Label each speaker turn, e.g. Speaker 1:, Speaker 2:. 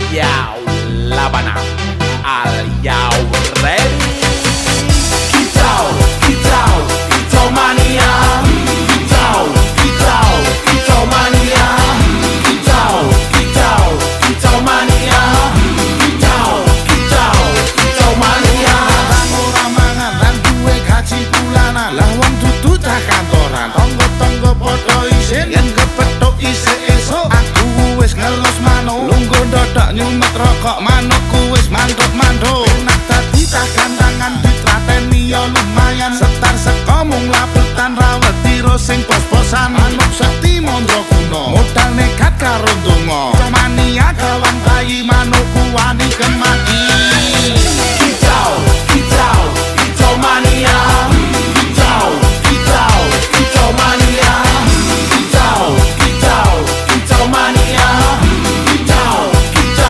Speaker 1: Yau Labana. Are you ready? Kicau, kicau, kicau mania. Kicau, kicau, kicau mania. Kicau, kicau, kicau mania. Kicau, kicau, kicau mania.
Speaker 2: Ora mangan lan duwe gaji bulanan, lah wong dudu cah kantoran. Tonggo-tonggo padha isin yen kepethuk isih esuk. Aku wis ngelos manuk, lungguh ndodok nyumet rokok, manukku wis manduk-manduk. Enak dadi cah gandangan, ditrateni ya lumayan. Setar seko mung labetan rawet tiro sing pos-posan. Manuk sekti mondro kuno, modal nekat karo donga. Mania kawan bayi manukku wani kemati.
Speaker 1: Kicau, kicau, kicau mania. Kicau, kicau, kicau mania. Kicau, kicau, kicau mania. Kicau, kicau.